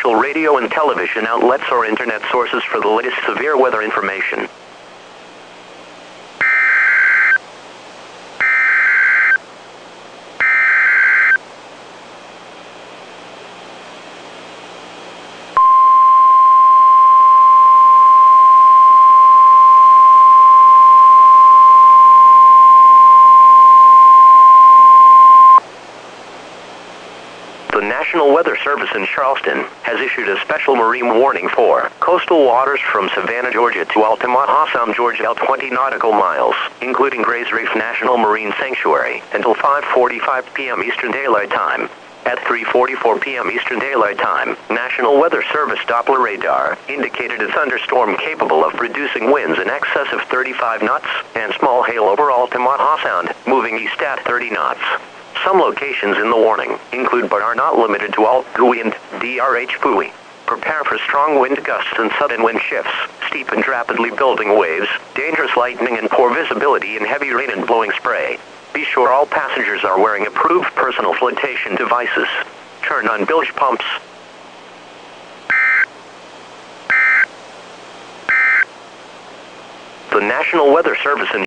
official radio and television outlets or internet sources for the latest severe weather information. The National Weather Service in Charleston has issued a special marine warning for coastal waters from Savannah, Georgia to Altamaha Sound, Georgia, 20 nautical miles, including Gray's Reef National Marine Sanctuary, until 5:45 p.m. Eastern Daylight Time. At 3:44 p.m. Eastern Daylight Time, National Weather Service Doppler radar indicated a thunderstorm capable of producing winds in excess of 35 knots and small hail over Altamaha Sound, moving east at 30 knots. Some locations in the warning include but are not limited to Alt Buoy and DRH Buoy. Prepare for strong wind gusts and sudden wind shifts, steep and rapidly building waves, dangerous lightning and poor visibility, and heavy rain and blowing spray. Be sure all passengers are wearing approved personal flotation devices. Turn on bilge pumps. The National Weather Service in